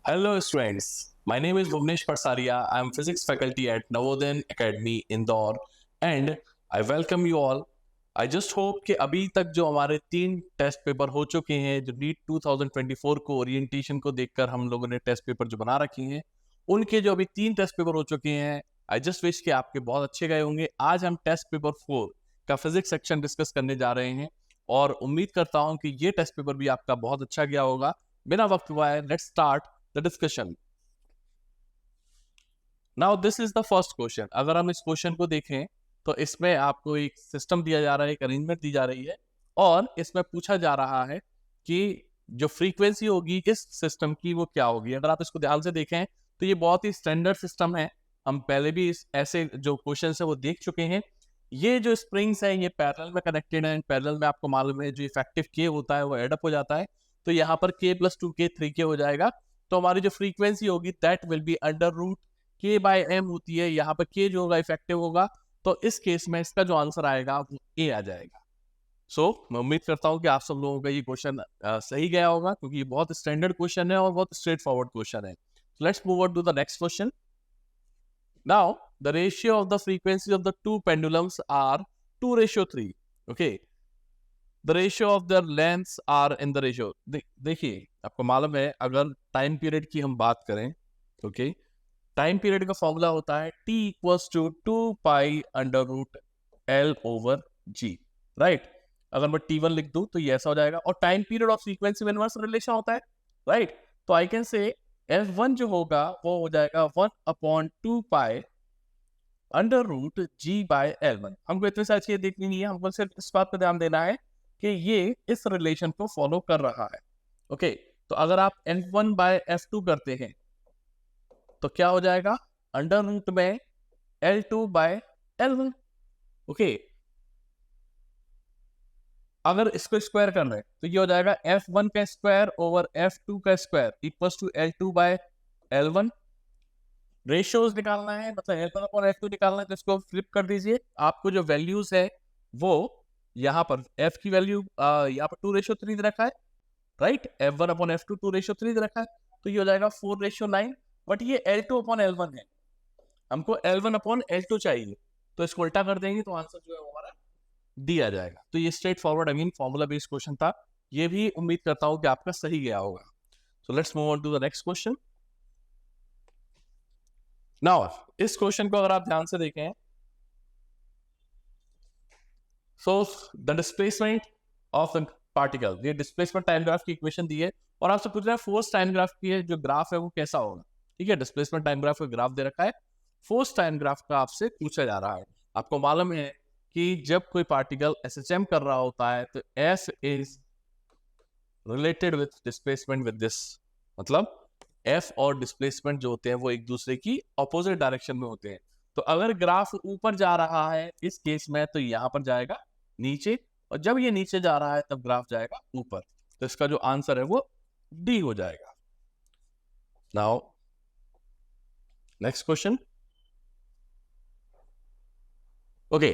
Hello, students. My name is Bhuvnesh Parsaria. I am physics faculty at Navodaya Academy, Indore, and I welcome you all. I just hope कि अभी तक जो हमारे 3 test paper हो चुके हैं, जो नीट 2024 को ओरिएंटेशन को देखकर हम लोगों ने टेस्ट पेपर जो बना रखे हैं, उनके जो अभी 3 टेस्ट पेपर हो चुके हैं, आई जस्ट विश कि आपके बहुत अच्छे गए होंगे। आज हम टेस्ट पेपर 4 का फिजिक्स सेक्शन डिस्कस करने जा रहे हैं और उम्मीद करता हूं कि ये टेस्ट पेपर भी आपका बहुत अच्छा गया होगा। बिना वक्त गवाए let's start the discussion. Now this is the first question. अगर हम इस क्वेश्चन को देखें तो इसमें आपको एक सिस्टम दिया जा रहा है, एक अरेंजमेंट दी जा रही है और इसमें पूछा जा रहा है कि जो फ्रीक्वेंसी होगी इस सिस्टम की वो क्या होगी। अगर आप इसको ध्यान से देखें तो ये बहुत ही स्टैंडर्ड सिस्टम है। हम पहले भी इस ऐसे जो क्वेश्चन है वो देख चुके हैं। ये जो स्प्रिंग्स है ये पैरेलल में कनेक्टेड है। पैरेलल में आपको मालूम है जो इफेक्टिव के होता है वो एडअप हो जाता है, तो यहाँ पर k + 2k 3k हो जाएगा। तो हमारी जो फ्रीक्वेंसी होगी that will be under root k/m होती है। यहाँ पर k जो होगा इफेक्टिव होगा, तो इस केस में इसका जो आंसर आएगा वो a आ जाएगा। मैं उम्मीद करता हूँ कि आप सब लोगों का ये क्वेश्चन सही गया होगा, क्योंकि ये बहुत स्टैंडर्ड क्वेश्चन है और बहुत स्ट्रेट फॉरवर्ड क्वेश्चन है। Let's move on to the next question. Now the ratio of the frequency of the two pendulums are 2:3। Okay, the ratio of the lengths are in the ratio. देखिए आपको मालूम है अगर time period की हम बात करें, ओके, टाइम पीरियड का फॉर्मूला होता है t = 2π√L/g, राइट। अगर मैं t1 लिख दूं तो ये ऐसा हो जाएगा, और टाइम पीरियड और फ्रीक्वेंसी में इनवर्स रिलेशन होता है, राइट। तो आई कैन से f1 जो होगा वो हो जाएगा 1/2π√g/L1। हमको इतनी सारी चीजें देखनी नहीं है, हमको सिर्फ इस बात पर ध्यान देना है कि ये इस रिलेशन को फॉलो कर रहा है। ओके, तो अगर आप F1/F2 करते हैं तो क्या हो जाएगा, अंडर रूट में L2/L1। ओके, अगर इसको स्क्वायर कर रहे हैं तो ये हो जाएगा F1 का स्क्वायर ओवर F2 का square equals to L2/L1। Ratios निकालना है, मतलब L1/F2 निकालना है, तो इसको फ्लिप कर दीजिए। आपको जो वैल्यूज है वो यहाँ पर F की वैल्यू यहाँ पर 2:3 रखा है, राइट। F1/F2 2:3 रखा है, तो ये हो जाएगा 4:9। बट ये L2/L1 है, हमको L1/L2 चाहिए, तो इसको उल्टा कर देंगे तो आंसर जो है वो हमारा दिया जाएगा। तो ये straight forward formula based question था। ये भी उम्मीद करता हूं कि आपका सही गया होगा। So let's move on to the next question. Now इस क्वेश्चन को अगर आप ध्यान से देखें, so the displacement of the particle, ये डिस्प्लेसमेंट टाइम ग्राफ की इक्वेशन दी है और आपसे पूछ रहा है फोर्स टाइम ग्राफ की जो ग्राफ है वो कैसा होगा। ठीक है, डिस्प्लेसमेंट टाइम ग्राफ का ग्राफ दे रखा है, फोर्स टाइम ग्राफ का आपसे पूछा जा रहा है। आपको मालूम है कि जब कोई पार्टिकल SHM कर रहा होता है तो S is related with displacement with this, मतलब F और डिस्प्लेसमेंट जो होते हैं वो एक दूसरे की ऑपोजिट डायरेक्शन में होते हैं। तो अगर ग्राफ ऊपर जा रहा है इस केस में तो यहां पर जाएगा नीचे, और जब ये नीचे जा रहा है तब ग्राफ जाएगा ऊपर। तो इसका जो आंसर है वो D हो जाएगा। Now next question. Okay,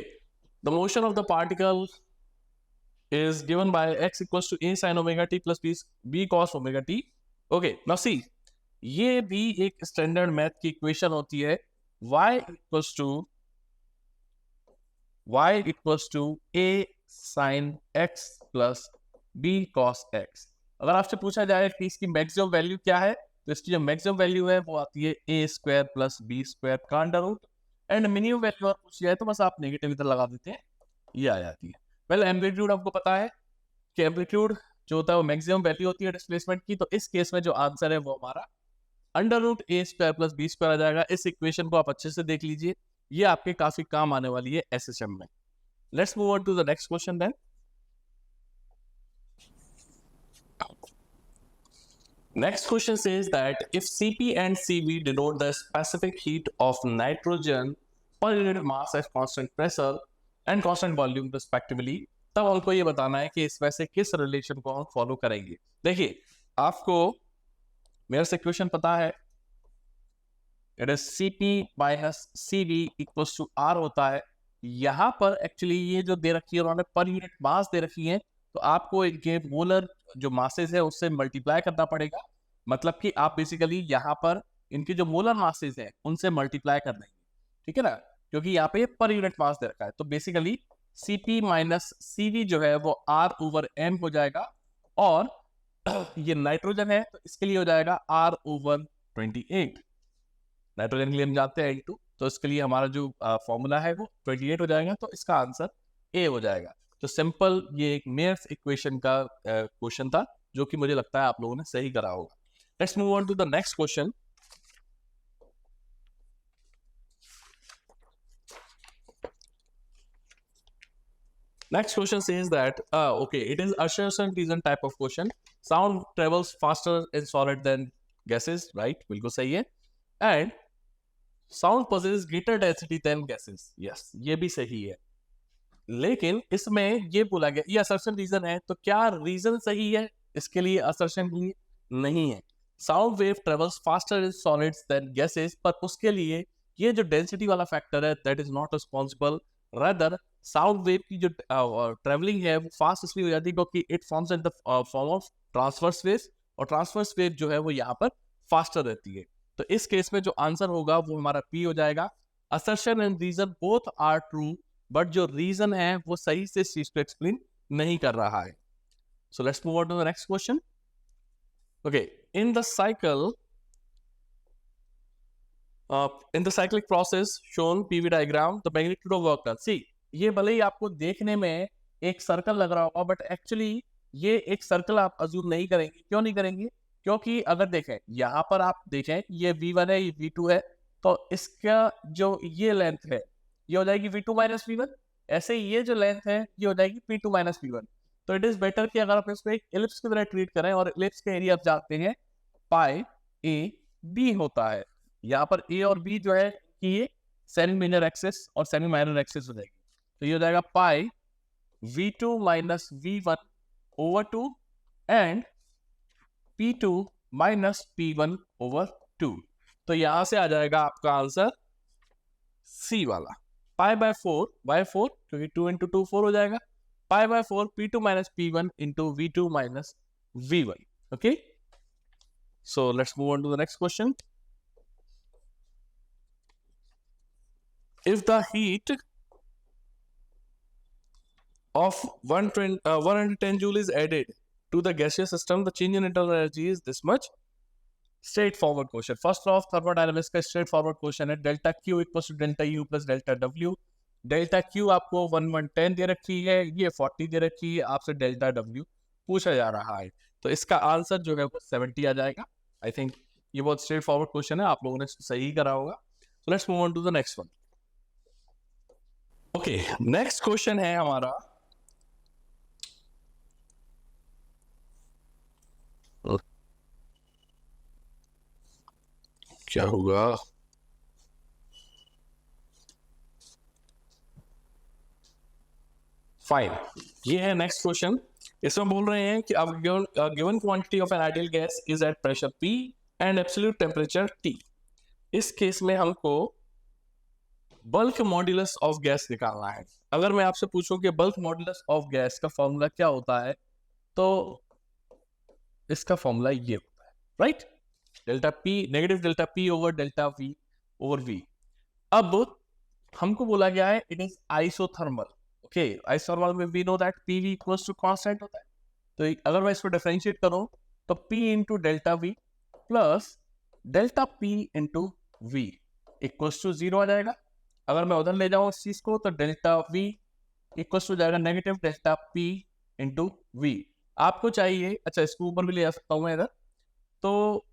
the motion of the particle is given by x equals to a sin omega t plus b cos omega t. Okay, now see, ये भी एक स्टैंडर्ड मैथ की equation होती है, y equals to a sin x plus b cos x। अगर आपसे पूछा जाए कि इसकी मैक्सिमम वैल्यू क्या है, तो इसकी जो मैक्सिमम वैल्यू है वो आती है a² + b² का under root, and minimum value अगर पूछी जाए तो बस आप नेगेटिव इधर लगा देते हैं, ये आ जाती है। पहले एम्पलीट्यूड हमको पता है कि एम्पलीट्यूड जो होता है वो मैक्सिमम वैल्यू होती है डिस्प्लेसमेंट की, तो इस केस में जो आंसर है वो हमारा अंडर रूट a² + b² आ जाएगा। इस इक्वेशन को आप अच्छे से देख लीजिए, ये आपके काफी काम आने वाली है SHM में। Let's move on to the next question then. Next question says that if Cp and Cv denote the specific heat of nitrogen per unit mass at constant pressure and constant volume respectively, तब हमको ये बताना है कि इसमें से किस relation को हम फॉलो करेंगे। देखिए आपको मेरे से क्वेश्चन पता है, it is Cp minus Cv equals to R होता है। यहाँ पर एक्चुअली ये जो दे रखी है उन्होंने पर यूनिट मास दे रखी है, तो आपको इनके मोलर जो मासेस है उससे मल्टीप्लाई करना पड़ेगा, मतलब कि आप बेसिकली यहाँ पर इनके जो मोलर मासेस हैं उनसे मल्टीप्लाई कर देंगे, ठीक है ना, क्योंकि यहाँ पे पर यूनिट मास दे रखा है। तो बेसिकली Cp माइनस Cv जो है वो R/m हो जाएगा, और ये नाइट्रोजन है तो इसके लिए हो जाएगा R/28। नाइट्रोजन के लिए हम जानते हैं N2, तो इसके लिए हमारा जो फॉर्मूला है वो 28 हो जाएगा, तो इसका आंसर A हो जाएगा। तो सिंपल ये एक मेयर्स इक्वेशन का क्वेश्चन था, जो कि मुझे लगता है आप लोगों ने सही करा होगा। Let's move on to the next question. Next question says that, okay, it is assertion reason type of question. Sound travels faster in solid than gases, right? बिल्कुल सही है। And sound possesses greater density than gases. Yes, ये भी सही है। लेकिन इसमें ये बोला गया, ये assertion reason है, तो क्या reason सही है इसके लिए, assertion के लिए? नहीं है। Sound wave travels faster in solids than gases, पर उसके लिए ये जो density वाला factor है, that is not responsible. Rather, sound wave की जो ट्रेवलिंग है वो फास्ट इसलिए हो जाती है क्योंकि it forms in the form of transverse wave, और ट्रांसवर्स वेव जो है वो यहाँ पर फास्टर रहती है। तो इस केस में जो आंसर होगा वो हमारा पी हो जाएगा। Assertion and reason both are true, but जो रीजन है वो सही से इस चीज को एक्सप्लेन नहीं कर रहा है। So let's move on to the next question. Okay, in the cycle in the cyclic process shown PV diagram, the magnitude of work done. See, ये भले ही आपको देखने में एक सर्कल लग रहा होगा, बट एक्चुअली ये एक सर्कल आप अज्यूम नहीं करेंगे। क्यों नहीं करेंगे? क्योंकि अगर देखें यहाँ पर, आप देखें ये V1 है, ये V2 है, तो इसका जो ये लेंथ है ये हो जाएगी V2 माइनस V1। ऐसे ही ये जो लेंथ है ये हो जाएगी P2 माइनस V1। तो इट इज बेटर कि अगर आप इसको एक एलिप्स की तरह ट्रीट करें, और एलिप्स का एरिया आप जानते हैं पाई ए बी होता है। यहाँ पर ए और बी जो है कि ये सेमी मेजर एक्सिस और सेमी माइनर एक्सिस हो जाएगी। तो ये हो जाएगा पाई V2 minus V1 over 2 and P2 minus P1 over 2। तो यहां से आ जाएगा आपका आंसर सी वाला, पाई बाय 4 क्योंकि 2 इंटू 2 4 हो जाएगा, pi by 4 P2 minus P1 into V2 minus V1। Okay, so let's move on to the next question. If the heat of 110 joule is added to the gaseous system, the change in internal energy is this much. Straightforward question. First off, thermodynamics का straightforward question है, delta Q equals to delta U plus delta W. delta Q आपको 110 दे रखी है, ये 40 दे रखी है, आपसे delta W पूछा जा रहा है, तो इसका आंसर जो है वो 70 आ जाएगा। आई थिंक ये बहुत straightforward question है, आप लोगों ने सही करा होगा। So let's move on to the next one. Okay, next question है हमारा, क्या होगा, फाइन, ये है नेक्स्ट क्वेश्चन। इसमें बोल रहे हैं कि अब given quantity of an ideal gas is at pressure P and absolute temperature T। इस केस में हमको बल्क मॉड्यूलस ऑफ गैस निकालना है। अगर मैं आपसे पूछूं कि बल्क मॉड्यूलस ऑफ गैस का फॉर्मूला क्या होता है, तो इसका फॉर्मूला ये होता है, right, delta P, negative delta P over delta V over V. अब हमको बोला गया है it is isothermal. Okay, isothermal में we know that PV equals to constant होता है, तो अगर मैं इसको डिफरेंशिएट करूं तो P into delta V plus delta P into V equals to 0 आ जाएगा। अगर मैं उधर ले जाऊं इस चीज को, तो डेल्टा V इक्वल्स टू जाएगा negative delta P into V. आपको चाहिए, अच्छा इसको ऊपर भी ले जा सकता हूं मैं इधर, तो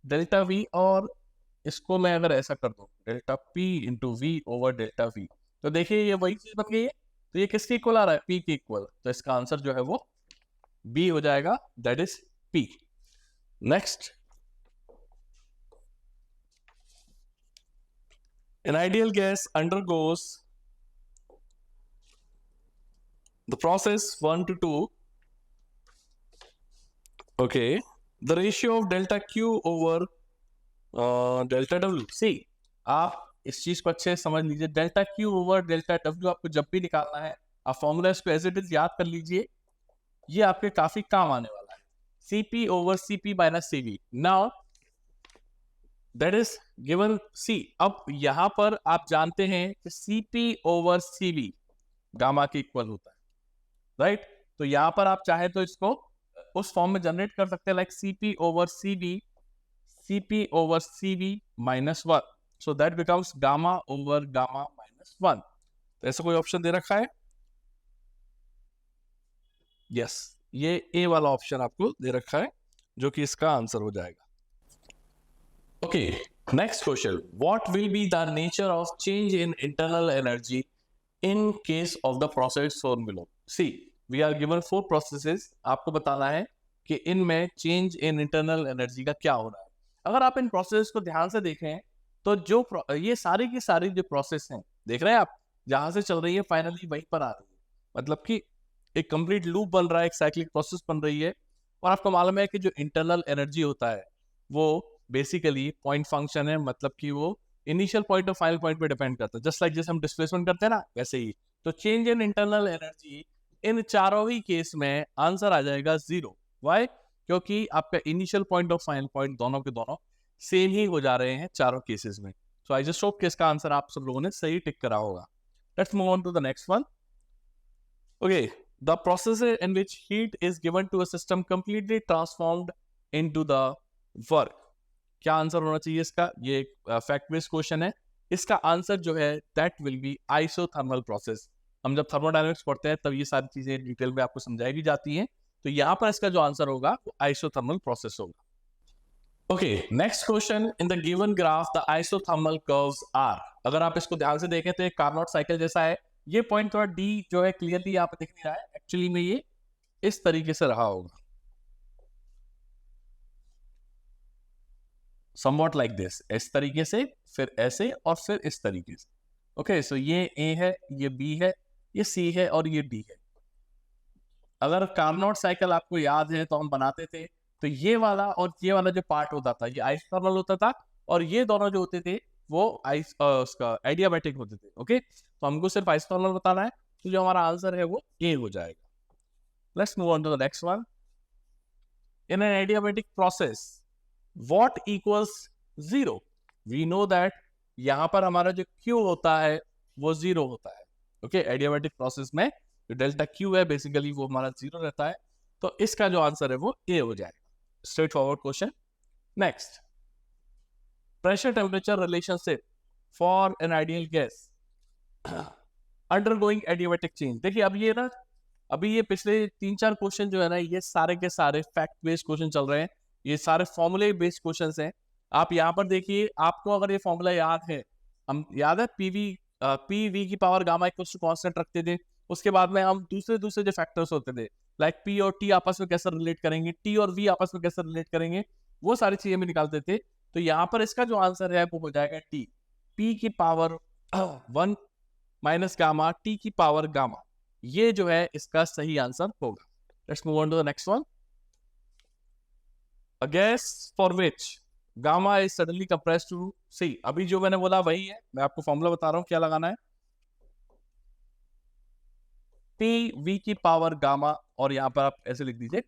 डेल्टा V, और इसको मैं अगर ऐसा कर दूं delta P into V over delta V, तो देखिए ये वही चीज बन गई है। तो ये किसके इक्वल आ रहा है? P के इक्वल। तो इसका आंसर जो है वो B हो जाएगा, that is P। Next, an ideal gas undergoes the process 1 to 2. Okay, the ratio of delta Q over delta W. See, आप इस चीज को अच्छे से समझ लीजिए, delta Q over delta W आपको जब भी निकालना है, आप फॉर्मूला इसको एज इट इज याद कर लीजिए, ये आपके काफी काम आने वाला है। Cp over Cp minus Cv. Now that is given C. अब यहां पर आप जानते हैं कि Cp over Cv गामा के इक्वल होता है, राइट? तो यहां पर आप चाहे तो इसको उस फॉर्म में जनरेट कर सकते हैं, like Cp over Cv, Cp over Cv minus 1. So that becomes gamma over gamma minus 1. तो ऐसा कोई ऑप्शन दे रखा है? यस, ये ए वाला ऑप्शन आपको दे रखा है, जो कि इसका आंसर हो जाएगा. Okay, next question. What will be the nature of change in internal energy in case of the process shown below? See, we are given 4 processes. आपको बताना है कि इनमें चेंज इन इंटरनल एनर्जी का क्या हो रहा है. अगर आप इन प्रोसेस को ध्यान से देखें तो जो ये सारी की सारी जो प्रोसेस हैं, देख रहे हैं आप, जहां से चल रही है फाइनली वहीं पर आ रही है. मतलब कि एक कंप्लीट लूप बन रहा है, एक साइक्लिक प्रोसेस बन रही है. और आपको मालूम है कि जो इंटरनल एनर्जी होता है वो बेसिकली पॉइंट फंक्शन है, मतलब कि वो इनिशियल पॉइंट और फाइनल पॉइंट पे डिपेंड करता है. जस्ट लाइक जैसे हम डिस्प्लेसमेंट करते हैं ना, वैसे ही. तो चेंज इन इंटरनल एनर्जी इन चारों ही केस में आंसर आ जाएगा 0. वाई? क्योंकि आपका इनिशियल पॉइंट और फाइनल पॉइंट दोनों के दोनों सेम ही हो जा रहे हैं चारों केसेस में. सो आई जस्ट होप कि इसका आंसर आप सब लोगों ने सही टिक करा होगा. Let's move on to the next one. Okay, the process in which heat is given to a system completely transformed into the work. क्या आंसर होना चाहिए इसका? ये एक फैक्ट बेस्ड क्वेश्चन है. इसका आंसर जो है that will be isothermal process. हम जब थर्मोडायनेमिक्स पढ़ते हैं तब ये सारी चीजें डिटेल में आपको समझाई जाती हैं. तो यहाँ पर इसका जो आंसर होगा वो आइसोथर्मल प्रोसेस होगा. Okay, next question. In the given graph the isothermal curves are. अगर आप इसको ध्यान से देखें तो एक कार्नोट साइकिल जैसा है. ये पॉइंट थोड़ा डी जो है क्लियरली यहाँ पे दिख नहीं रहा है. एक्चुअली में ये इस तरीके से रहा होगा, somewhat like this. इस तरीके से, फिर ऐसे और फिर इस तरीके से. ओके, सो ये ए है, ये बी है, ये सी है और ये डी है. अगर कार्नोट साइकिल आपको याद है तो हम बनाते थे, तो ये वाला और ये वाला जो पार्ट होता था ये आइसोथर्मल होता था, और ये दोनों जो होते थे वो उसका एडियाबैटिक होते थे. ओके, तो हमको सिर्फ आइसोथर्मल बताना है, तो जो हमारा आंसर है वो ए हो जाएगा. Let's move on to the next one. In an adiabatic process what equals 0? We know that यहाँ पर हमारा जो Q होता है वो 0 होता है. ओके, एडियाबैटिक प्रोसेस में जो डेल्टा Q है बेसिकली वो हमारा 0 रहता है. तो इसका जो आंसर है वो ए हो जाएगा. Straight forward question. Next, pressure temperature relationship for an ideal gas undergoing adiabatic change. देखिए अब ये ना, अभी ये पिछले 3-4 क्वेश्चन जो है ना, ये सारे के सारे फैक्ट बेस्ड क्वेश्चन चल रहे हैं. ये सारे फॉर्मूले बेस्ड क्वेश्चंस हैं. आप यहाँ पर देखिए, आपको अगर ये फॉर्मूला याद है, हम याद है पी की power gamma equals to constant रखते थे. उसके बाद में हम दूसरे जो फैक्टर्स होते थे, लाइक पी और टी आपस में कैसे रिलेट करेंगे, टी और वी आपस में कैसे रिलेट करेंगे, वो सारी चीजें भी निकालते थे. तो यहाँ पर इसका जो आंसर है वो हो जाएगा टी, पी की पावर 1 माइनस गामा टी की पावर गामा. ये जो है इसका सही आंसर होगा. Let's move on to the next one. A gas for which gamma is suddenly compressed to C. अभी जो मैंने बोला वही है, मैं आपको फॉर्मूला बता रहा हूँ क्या लगाना है. पी वी की पावर गामा, और यहाँ पर आप ऐसे लिख दीजिए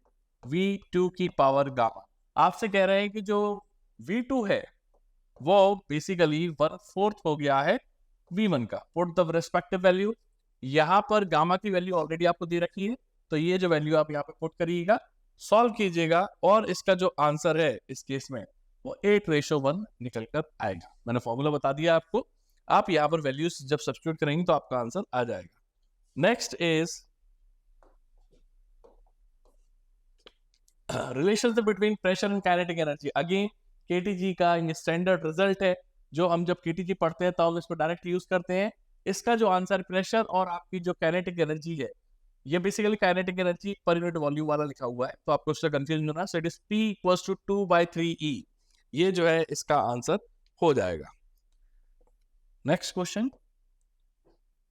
V2 की पावर गामा. आपसे कह रहे हैं कि जो V2 है वो बेसिकली 1/4 हो गया है V1 का. Put the respective value. यहाँ पर गामा की वैल्यू ऑलरेडी आपको दे रखी है, तो ये जो वैल्यू आप यहाँ पे पुट करिएगा, सॉल्व कीजिएगा, और इसका जो आंसर है इस केस में वो 8:1 निकल कर आएगा. मैंने फॉर्मूला बता दिया आपको, आप यहाँ पर वैल्यूज जब सब्स्टिट्यूट करेंगे तो आपका आंसर आ जाएगा. Next is relationship between pressure and kinetic energy. Again KTG का ये स्टैंडर्ड रिजल्ट है, जो हम जब केटीजी पढ़ते हैं तो हम इसको डायरेक्ट यूज करते हैं. इसका जो आंसर प्रेशर और आपकी जो काइनेटिक एनर्जी है, ये basically kinetic energy per unit volume वाला लिखा हुआ है, तो आपको उससे कंफ्यूजन होना. So it is P equals to 2/3E. ये जो है इसका आंसर हो जाएगा. Next question.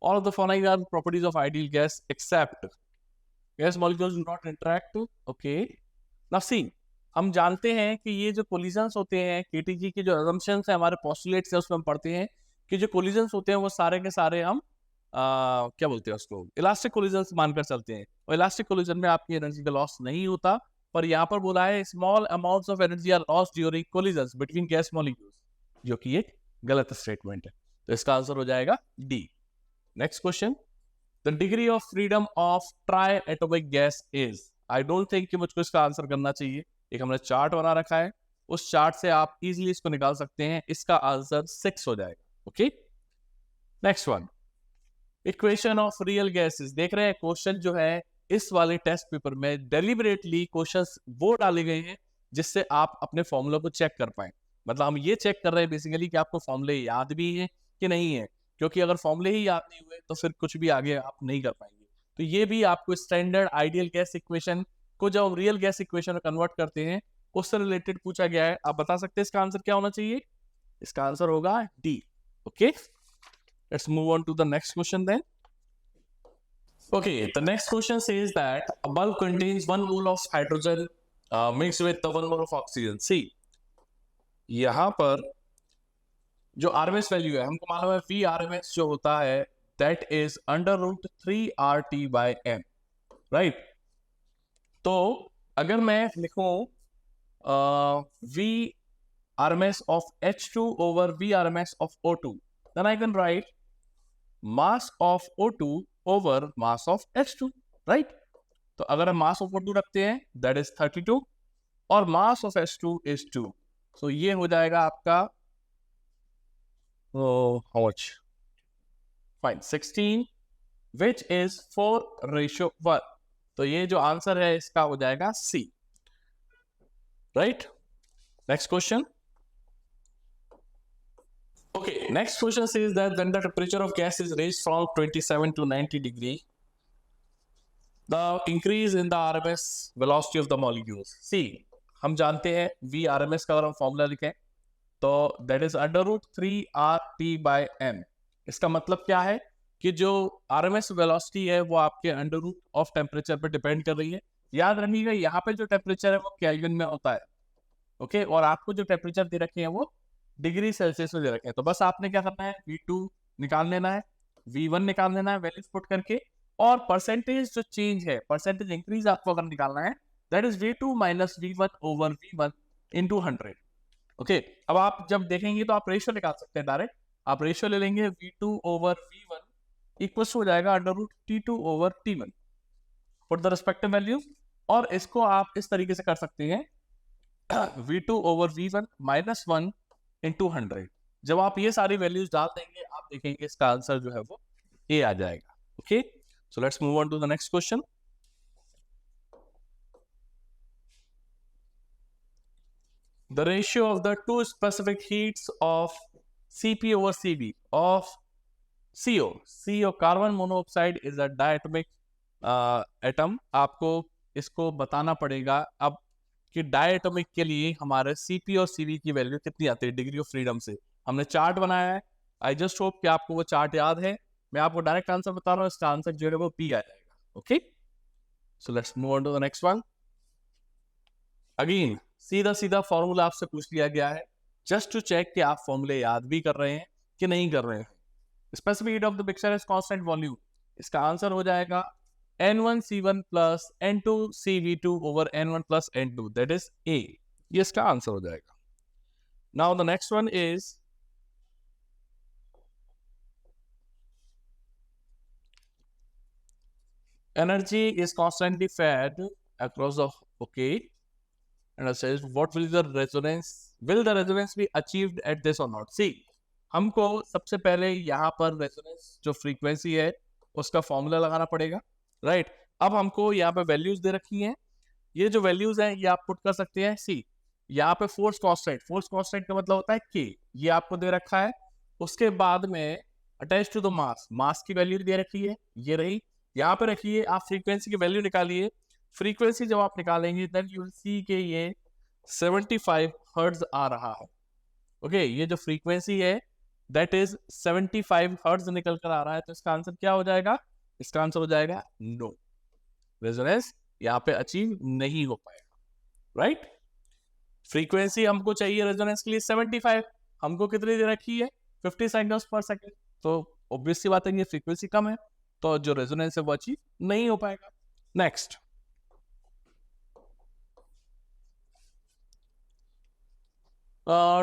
All of the following are properties of ideal gas except gas molecules do not interact. Okay. Now see, हम जानते हैं कि ये जो कोलिजन्स होते हैं, केटीजी के जो assumptions है, हमारे postulates है, उसमें हम पढ़ते हैं कि जो कोलिजन्स होते हैं वो सारे के सारे हम क्या बोलते हैं उसको, इलास्टिक कोलिजन्स मानकर चलते हैं. और इलास्टिक कोलिजन में आपकी एनर्जी का लॉस नहीं होता, पर यहाँ पर बोला है small amounts of energy are lost during collisions between gas molecules, जो कि एक गलत स्टेटमेंट है। तो इसका आंसर हो जाएगा D. Next question, the degree of freedom of try atomic gas is. I don't think कि मुझको इसका आंसर करना चाहिए। एक हमने चार्ट बना रखा है, उस चार्ट से आप इजीली इसको निकाल सकते हैं। इसका आंसर 6 हो जाएगा। Okay, next one, equation of real gases. देख रहे हैं क्वेश्चन जो है इस वाले टेस्ट पेपर में डेलिबरेटली क्वेश्चंस वो डाले गए हैं जिससे आप अपने फॉर्मूला को चेक कर पाए। मतलब हम ये चेक कर रहे हैं बेसिकली कि आपको फॉर्मूले याद भी है कि नहीं है, क्योंकि अगर फॉर्मूले ही याद नहीं हुए तो फिर कुछ भी आगे आप नहीं कर पाएंगे। तो ये भी आपको स्टैंडर्ड आइडियल गैस इक्वेशन को जब हम रियल गैस इक्वेशन में कन्वर्ट करते हैं उससे रिलेटेड पूछा गया है। आप बता सकते हैं इसका आंसर क्या होना चाहिए? इसका आंसर होगा D. Okay, let's move on to the next question then. Okay, the next question says that a bulb contains 1 mole of hydrogen mixed with 1 mole of oxygen. See, यहाँ पर जो RMS वैल्यू है हमको मालूम है, V RMS जो होता है that is √3RT by M, right? तो अगर मैं लिखूं V RMS of H2 over V RMS of O2, then I can write mass of O2 over mass of H2, right? तो अगर हम मास ऑफ O2 रखते हैं दैट इज 32 और मास ऑफ H2 इज 2, तो ये हो जाएगा आपका how much, fine 16 which is 4:1। तो ये जो आंसर है इसका हो जाएगा C, right? Next question. Okay, next question says that when the temperature of gas is raised from 27 to 90 degree, the increase in the RMS velocity of the molecules. See, हम जानते हैं V RMS का अगर हम formula लिखें तो that is √3RT by M। इसका मतलब क्या है कि जो RMS वेलोसिटी है वो आपके अंडर रूट ऑफ टेम्परेचर पर डिपेंड कर रही है। याद रखिएगा यहाँ पे जो टेम्परेचर है वो केल्विन में होता है, ओके, और आपको जो टेम्परेचर दे रखे हैं वो डिग्री सेल्सियस में दे रखे हैं। तो बस आपने क्या करना है, V2 निकाल लेना है, V1 निकाल लेना है वैल्यूज पुट करके, और परसेंटेज जो चेंज है, परसेंटेज इंक्रीज आपको अगर निकालना है that is V2 minus V1 over V1 into 100। Okay, अब आप जब देखेंगे तो आप रेशियो निकाल सकते हैं डायरेक्ट। आप रेशियो ले लेंगे V2 ओवर V1 इक्वल हो जाएगा √T2 over T1, put the respective values, और इसको आप इस तरीके से कर सकते हैं V2 over V1 minus 1 into 100। जब आप ये सारी वैल्यूज डाल देंगे आप देखेंगे इसका आंसर जो है वो ए आ जाएगा। Okay, so let's move on to the next question. The ratio of the two specific heats of Cp over Cv of CO carbon monoxide is a diatomic atom. आपको इसको बताना पड़ेगा अब कि डायटोमिक के लिए हमारे Cp और Cv की वैल्यू कितनी आती है डिग्री ऑफ फ्रीडम से। हमने चार्ट बनाया है, आई जस्ट होप कि आपको वो चार्ट याद है। मैं आपको डायरेक्ट आंसर बता रहा हूँ, इसका आंसर जो है वो पी आ जाएगा। Okay, so let's move on to the next one. Again सीधा सीधा फॉर्मूला आपसे पूछ लिया गया है जस्ट टू चेक कि आप फॉर्मूले याद भी कर रहे हैं कि नहीं कर रहे हैं। Specific heat of the mixture is constant volume. इसका आंसर हो जाएगा N1C1 plus N2CV2 over N1 plus N2, that is A। ये इसका आंसर हो जाएगा। Now the next one is energy is constantly fed across the, okay, and it says what will the resonance be achieved at this or not? See, हमको सबसे पहले यहाँ पर resonance जो फ्रीक्वेंसी है उसका फॉर्मूला लगाना पड़ेगा, राइट? अब हमको यहाँ पे वैल्यूज दे रखी हैं, ये जो वैल्यूज हैं ये आप पुट कर सकते हैं। सी, यहाँ पे फोर्स कांस्टेंट का मतलब होता है के, ये आपको दे रखा है। उसके बाद में अटैच टू द मास की वैल्यू दे रखी है, ये रही। यहाँ पे रखिए, आप फ्रीक्वेंसी की वैल्यू निकालिए। फ्रीक्वेंसी जब आप निकालेंगे देन यू विल सी के ये 75 हर्ट्ज आ रहा है। ओके, ये जो फ्रीक्वेंसी है दैट इज 75 हर्ट्ज निकल कर आ रहा है। तो इसका आंसर क्या हो जाएगा? इसका आंसर हो जाएगा नो, रेजोनेंस यहाँ पे अचीव नहीं हो पाएगा, राइट? फ्रीक्वेंसी हमको चाहिए रेजोनेंस के लिए 75, हमको कितनी दे रखी है 50 साइकिल्स पर सेकंड। तो ऑब्वियस सी बात है ये फ्रीक्वेंसी कम है, तो जो रेजोनेंस है वो अचीव नहीं हो पाएगा। Next,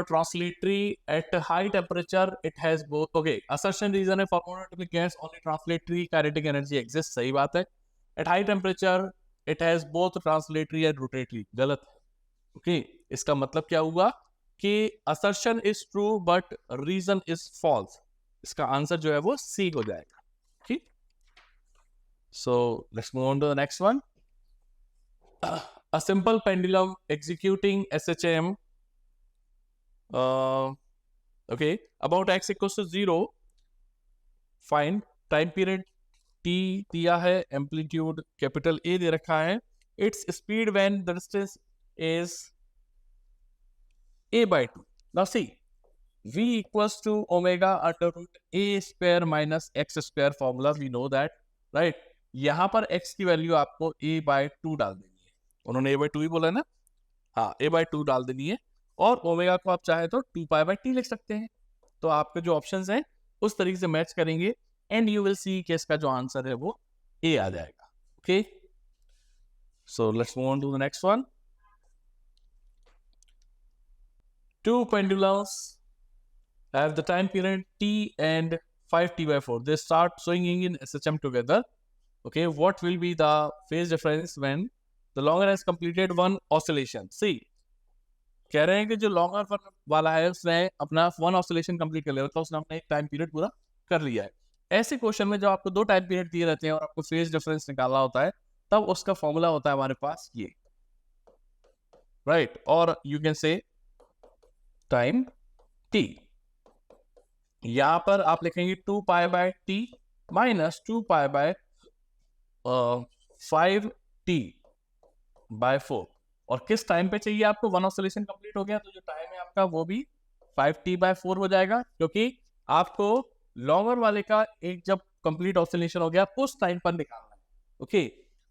translatory at high temperature it has both. Okay, assertion reason है for monoatomic gas only translatory kinetic energy exists, सही बात है. At high temperature it has both translatory and rotatory, गलत है. Okay, इसका मतलब क्या हुआ कि assertion is true but reason is false. इसका आंसर जो है वो C हो जाएगा. Okay, so let's move on to the next one. A simple pendulum executing SHM okay about x equals to 0, find time period t दिया है, amplitude capital A दे रखा है, its speed when the distance is a by 2. Now see, v equals to omega under root a square minus x square formula, we know that, right? यहाँ पर x की value आपको a by 2 डाल देनी है, उन्होंने a by 2 ही बोला ना, हाँ a by 2 डाल देनी है, और ओमेगा को आप चाहे तो 2 पाई बाई टी लिख सकते हैं. तो आपके जो ऑप्शंस हैं उस तरीके से मैच करेंगे एंड यू विल सी कि इसका जो आंसर है वो ए आ जाएगा. Okay, so let's move on to the next one. Two pendulums have the time period t and 5t by 4. They start swinging in SHM together. Okay, what will be the phase difference when the longer has completed one oscillation? See, कह रहे हैं कि जो longer वाला है उसने अपना one oscillation complete कर लिया, मतलब उसने अपना एक टाइम पीरियड पूरा कर लिया है. ऐसे क्वेश्चन में जब आपको दो टाइम पीरियड दिए रहते हैं और आपको फेज डिफरेंस निकालना होता है, तब उसका फॉर्मूला होता है हमारे पास ये, राइट? और you can say time T. यहां पर आप लिखेंगे 2 pi by T minus 2 pi by 5t by 4. और किस टाइम पे चाहिए आपको? वन ऑसिलेशन कंप्लीट हो गया तो जो टाइम है आपका वो भी 5t by 4 हो जाएगा, क्योंकि आपको लॉन्गर वाले का एक जब कंप्लीट ऑसिलेशन हो गया उस टाइम पर निकालना है. ओके,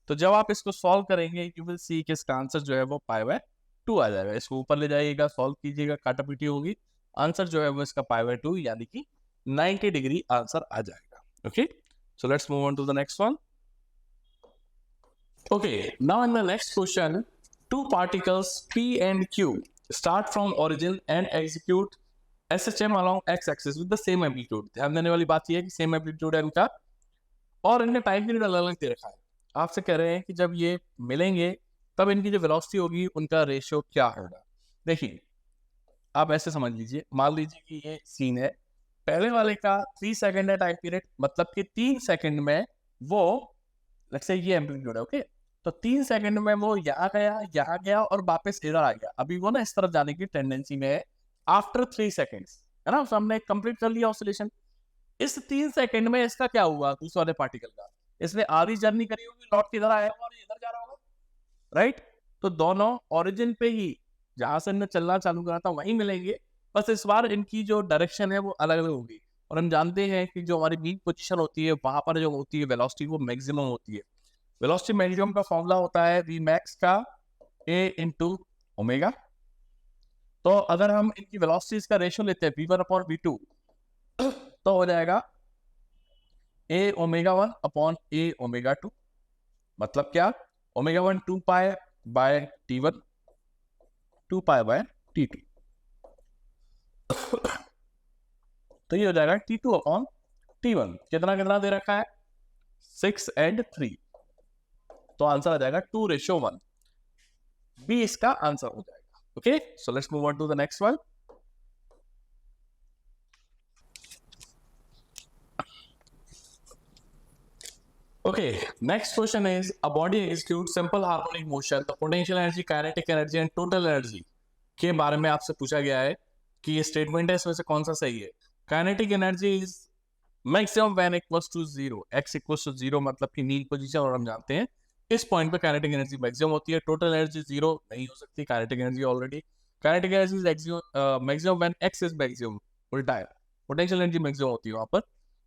तो जब आप इसको सॉल्व करेंगे यू विल सी कि इसका आंसर जो है वो पाई बाय 2 आ जाएगा. इसको ऊपर ले जाइएगा, सॉल्व कीजिएगा, काटापीटी होगी, आंसर जो है वो इसका पाई बाय 2 यानी कि 90 डिग्री आंसर आ जाएगा. Okay, so let's move on to the next one. Okay, now in the next question, two particles P and Q start from origin and execute SHM along x-axis with the same amplitude. ध्यान देने वाली बात यह है कि same amplitude है इनका और इनने टाइम पीरियड अलग अलग दे रखा है. आपसे कह रहे हैं कि जब ये मिलेंगे तब इनकी जो वेलोसिटी होगी उनका रेशियो क्या होगा. देखिए, आप ऐसे समझ लीजिए, मान लीजिए कि ये सीन है, पहले वाले का 3 सेकंड है टाइम पीरियड, मतलब कि 3 सेकंड में वो, लेट्स से ये एम्पलीट्यूड है, ओके, तो 3 सेकंड में वो यहाँ गया और वापस इधर आ गया. अभी वो ना इस तरफ जाने की टेंडेंसी में है आफ्टर 3 सेकंड्स, है ना. तो हमने कंप्लीट कर लिया ऑसिलेशन. इस 3 सेकंड में इसका क्या हुआ, दूसरे वाले पार्टिकल का, इसने आधी जर्नी करी होगी, लौट के इधर आया होगा और इधर जा रहा होगा, राइट. तो दोनों ओरिजिन पे ही जहां से इन्हें चलना चालू करा था वहीं मिलेंगे, बस इस बार इनकी जो डायरेक्शन है वो अलग अलग होगी. और हम जानते हैं कि जो हमारी मीन पोजीशन होती है वहां पर जो होती है वेलोसिटी वो मैक्सिमम होती है. वेलोसिटी मैक्सिमम का फॉर्मूला होता है v max का a into ओमेगा. तो अगर हम इनकी वेलोसिटीज का रेशियो लेते हैं v1 अपॉन v2 तो हो जाएगा a omega 1 upon a omega 2. मतलब क्या, omega 1 2 pi bye t1, 2 pi bye t2. तो ये हो जाएगा t2 अपॉन t1. कितना कितना दे रखा है, 6 and 3. तो आंसर आ जाएगा 2:1. बी इसका आंसर हो जाएगा. Okay, so let's move on to the next one. Okay, next question is a body execute simple harmonic motion, the potential energy, kinetic energy and total energy के बारे में आपसे पूछा गया है कि ये स्टेटमेंट है, इसमें से कौन सा सही है. Kinetic energy is maximum when equals to 0, x equals to 0 मतलब कि नील पोजीशन, और हम जानते हैं इस पॉइंट पे काइनेटिक एनर्जी मैक्सिमम होती है. टोटल एनर्जी 0 नहीं हो सकती, kinetic energy already. Kinetic energy is maximum when x is maximum, उल्टा है, पोटेंशियल एनर्जी मैक्सिमम होती है वहां पर,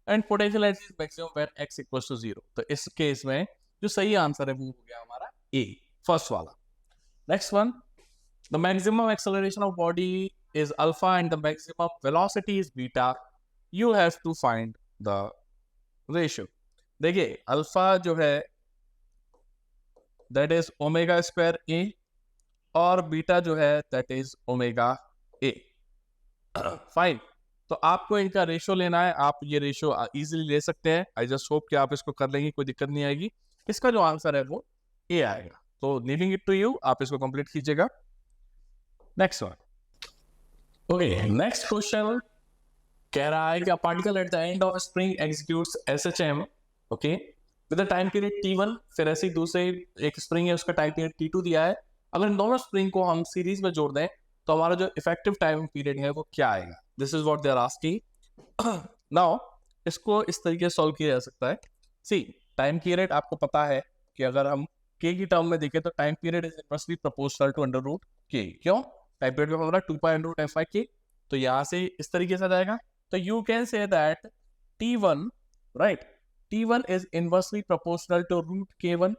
and potential energy is maximum when x equals to 0. तो इस केस में जो सही आंसर है वो हो गया हमारा ए, फर्स्ट वाला. Next one, the maximum acceleration of body is alpha and the maximum velocity is beta. You have to find the ratio. देखिए, अल्फा जो है that is ओमेगा स्क्वायर ए और बीटा जो है that is omega A. Fine, तो आपको इनका ratio लेना है, आप ये रेशो इजीली ले सकते हैं। आई जस्ट होप कि आप इसको कर लेंगे, कोई दिक्कत नहीं आएगी। इसका जो आंसर है वो ए आएगा। तो लीविंग इट टू यू, आप इसको कंप्लीट कीजिएगा। Next one. Okay, next question कह रहा है कि a particle at the end of a spring executes SHM, okay, with the time period T1। फिर ऐसे ही दूसरे एक स्प्रिंग है, उसका टाइम पीरियड T2 दिया है। अगर इन दोनों स्प्रिंग को हम सीरीज में जोड़ दें तो हमारा जो इफेक्टिव टाइम पीरियड है वो क्या आएगा? This is what they are asking. Now इसको इस तरीके से सॉल्व किया जा सकता है। सी, टाइम पीरियड आपको पता है कि अगर हम के की टर्म में देखें तो time period is inversely proportional to under root के। क्यों? टाइम पीरियड का formula 2 pi under root f के। तो यहाँ से इस तरीके से जाएगा। तो you can say that T1, right? T1 is inversely proportional to root K1,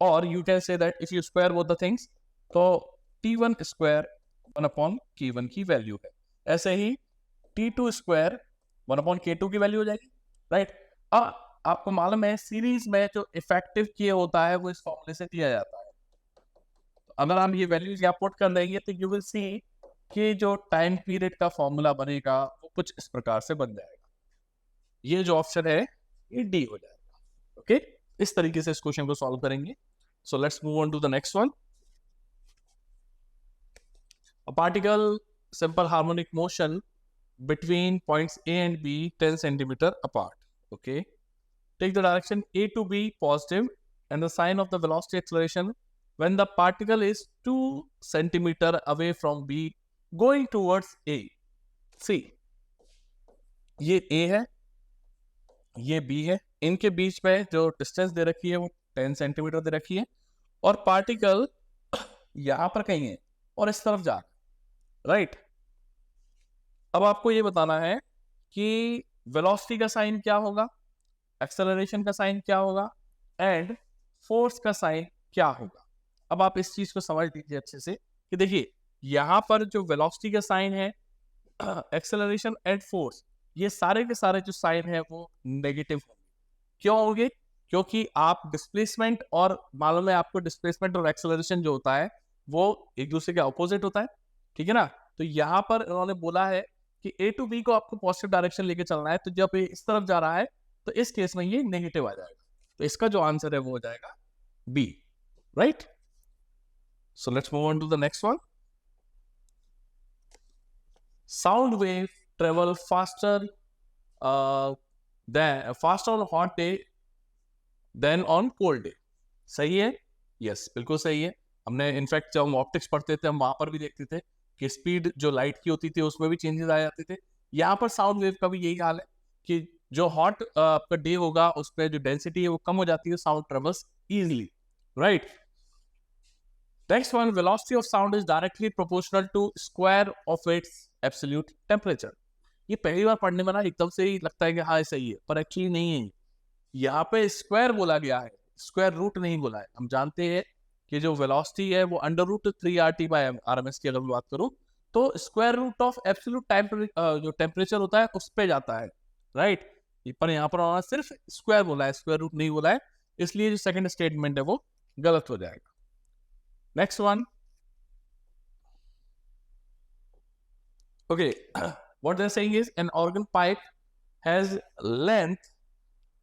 or you can say that if you square both the things, तो T1 square 1 upon K1 की वैल्यू है। ऐसे ही T2 square 1 upon K2 की value हो जाएगी, right? आपको मालूम है सीरीज में जो इफेक्टिव K होता है वो इस फॉर्मूले से दिया जाता है। तो अगर हम ये वैल्यूज यहाँ पुट कर देंगे तो you will see कि जो टाइम पीरियड का फॉर्मूला बनेगा वो कुछ इस प्रकार से बन जाएगा। ये जो ऑप्शन है ये डी हो जाएगा। ओके, इस तरीके से इस क्वेश्चन को सॉल्व करेंगे। So let's move on to the next one. A particle simple harmonic motion between points A and B 10 centimetre apart. Okay, take the direction A to B positive and the sign of the velocity acceleration when the particle is 2 centimetre away from B going towards A. See, ये A है, ये B है, इनके बीच में जो distance दे रखी है वो 10 सेंटीमीटर दे रखी है, और पार्टिकल यहां पर कहीं है और इस तरफ जा रहा है, राइट? अब आपको ये बताना है कि वेलोसिटी का साइन क्या होगा, एक्सेलरेशन का साइन क्या होगा, एंड फोर्स का साइन क्या होगा। अब आप इस चीज को समझ लीजिए अच्छे से कि देखिए यहां पर जो वेलोसिटी का साइन है, एक्सेलरेशन एंड फोर्स, ये सारे के सारे जो साइन है वो नेगेटिव होंगे। क्यों होंगे? क्योंकि आप डिस्प्लेसमेंट, और मालूम है आपको डिस्प्लेसमेंट और एक्सेलरेशन जो होता है वो एक दूसरे के अपोजिट होता है, ठीक है ना? तो यहाँ पर उन्होंने बोला है कि ए टू बी को आपको पॉजिटिव डायरेक्शन लेके चलना है, तो जब ये इस तरफ जा रहा है तो इस केस में ये नेगेटिव आ जाएगा। तो इसका जो आंसर है वो हो जाएगा B, right? So let's move on to the next one. Sound wave travel faster on hot day than on cold day। सही है? यस, बिल्कुल सही है। हमने इनफैक्ट जब हम ऑप्टिक्स पढ़ते थे हम वहां पर भी देखते थे कि स्पीड जो लाइट की होती थी उसमें भी चेंजेस आ जाते थे। यहाँ पर साउंड वेव का भी यही हाल है कि जो हॉट आपका डे होगा उस पर जो डेंसिटी है वो कम हो जाती है, sound travels easily, right? Next one, velocity of sound is directly proportional to square of its absolute temperature। ये पहली बार पढ़ने में ना एकदम से ही लगता है कि हाँ सही है, पर एक्चुअली नहीं है। यहाँ पे स्क्वायर बोला गया है, स्क्वायर रूट नहीं बोला है। हम जानते हैं कि जो वेलोसिटी है वो under root 3RT bye RMS की अगर मैं बात करूँ तो स्क्वायर रूट ऑफ एब्सोल्यूट जो टेम्परेचर होता है उस पे जाता है, राइट? पर यहाँ पर सिर्फ स्क्वायर बोला है, स्क्वायर रूट नहीं बोला है, इसलिए जो सेकंड स्टेटमेंट है वो गलत हो जाएगा। Next one. Okay, what they're saying is an organ pipe has length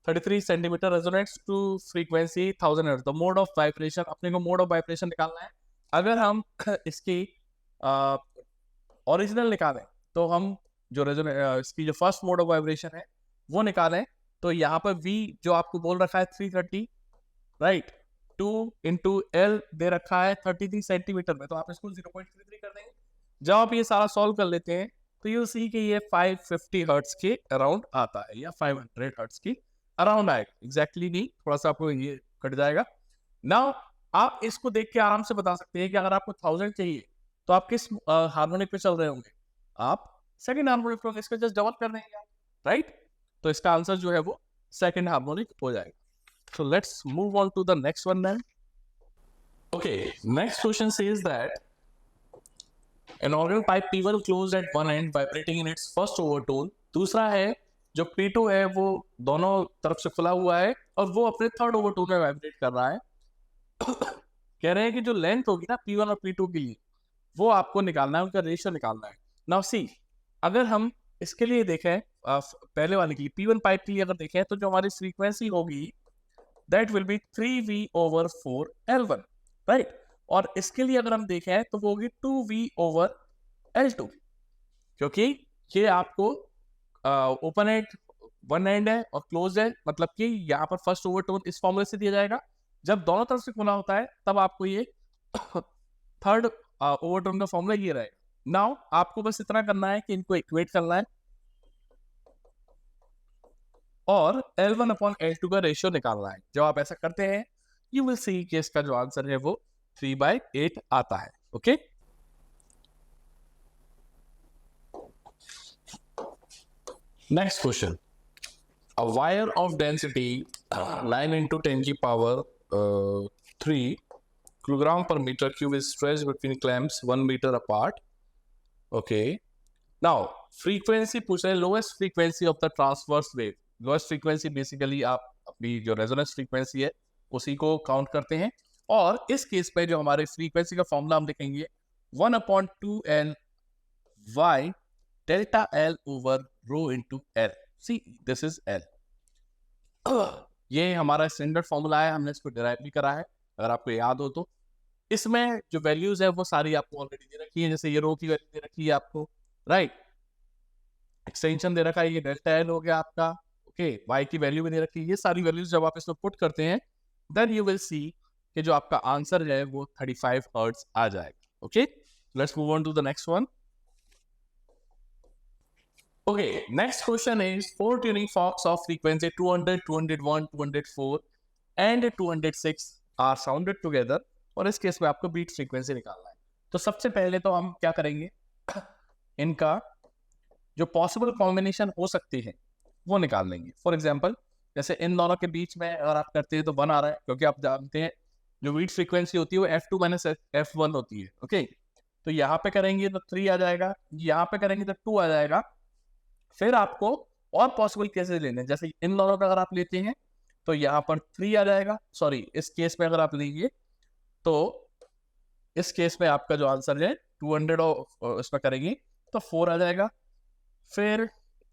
33 centimeter, resonates to frequency 1000 Hz। The mode of vibration, अपने को mode of vibration निकालना है। अगर हम इसकी ओरिजिनल निकालें तो हम जो इसकी जो फर्स्ट मोड ऑफ वाइब्रेशन है वो निकालें, तो यहाँ पर V जो आपको बोल रखा है 330, राइट? 2 into L दे रखा है 33 सेंटीमीटर में, तो आप इसको 0.33 कर देंगे। जब आप ये सारा सॉल्व कर लेते हैं तो यू सी कि ये 550 हर्ट्ज के अराउंड आता है, या 500 हर्ट्ज की अराउंड आएगा। एग्जैक्टली नहीं, थोड़ा सा आपको ये कट जाएगा। नाउ आप इसको देख के आराम से बता सकते हैं कि अगर आपको 1000 चाहिए तो आप किस हार्मोनिक पे चल रहे होंगे? आप सेकंड हार्मोनिक पे, इसको जस्ट डबल कर देंगे आप, राइट? तो इसका आंसर जो है वो सेकंड हार्मोनिक हो जाएगा। So let's move on to the next one then. Okay, next question says that an organ pipe P1 closed at one end vibrating in its first overtone। दूसरा है जो P2 है वो दोनों तरफ से खुला हुआ है और वो अपने थर्ड ओवरटोन में वाइब्रेट कर रहा है। कह रहे हैं कि जो लेंथ होगी ना P1 और P2 की वो आपको निकालना है, उनका रेशियो निकालना है। नाउ सी, अगर हम इसके लिए देखें पहले वाले के लिए P1 पाइप के लिए अगर देखें तो जो हमारी फ्रीक्वेंसी होगी that will B 3v/4L1, right. और इसके लिए अगर हम देखें तो वो होगी 2v/L2, क्योंकि ये आपको ओपन एंड वन एंड है और क्लोज है, मतलब कि यहाँ पर फर्स्ट ओवरटोन इस फॉर्मूले से दिया जाएगा। जब दोनों तरफ से खुला होता है तब आपको ये थर्ड ओवरटोन का फॉर्मूला ये रहेगा। नाउ आपको बस इतना करना है कि इनको इक्वेट करना है और L1/L2 का रेशियो निकालना है। जब आप ऐसा करते हैं यू विल सी कि इसका जो आंसर है वो 3/8 आता है। Okay, next question. A wire of density 9 into 10 की power 3 kilogram per meter cube is stretched between clamps 1 meter apart. Okay. Now frequency पूछ रहे हैं, lowest frequency of the transverse wave. Lowest frequency basically आप अपनी जो resonance frequency है उसी को काउंट करते हैं, और इस केस पे जो हमारे फ्रीक्वेंसी का फॉर्मूला हम लिखेंगे 1/2L y delta L over rho into L. See, this is L. ये हमारा स्टैंडर्ड फॉर्मूला है, हमने इसको डिराइव भी करा है अगर आपको याद हो तो। इसमें जो वैल्यूज है वो सारी आपको ऑलरेडी दे रखी है, जैसे ये रो की वैल्यू दे रखी है आपको, राइट। एक्सटेंशन दे रखा है, ये डेल्टा एल हो गया आपका। ओके, वाई की वैल्यू भी दे रखी है। ये सारी वैल्यूज जब आप इसमें पुट करते हैं देन यू विल सी कि जो आपका आंसर है वो 35 हर्ट्ज आ जाएगा। Okay, let's move on to the next one. Okay, next question is 4 tuning forks of frequency 200, 201, 204 and 206 are sounded together, और इस केस में आपको बीट फ्रीक्वेंसी निकालना है। तो सबसे पहले तो हम क्या करेंगे, इनका जो पॉसिबल कॉम्बिनेशन हो सकती है वो निकाल लेंगे। फॉर एग्जांपल जैसे इन दोनों के बीच में अगर आप करते हैं तो 1 आ रहा है, क्योंकि आप जानते हैं जो बीट फ्रीक्वेंसी होती है वो F2 - F1 होती है। ओके, तो यहाँ पे करेंगे तो 3 आ जाएगा, यहाँ पे करेंगे तो 2 आ जाएगा। फिर आपको और पॉसिबल केसेस लेने हैं, जैसे इन दोनों का अगर आप लेते हैं तो यहाँ पर 3 आ जाएगा। सॉरी, इस केस में अगर आप लेंगे तो इस केस में आपका जो आंसर है 200 और इसमें करेंगे तो 4 आ जाएगा। फिर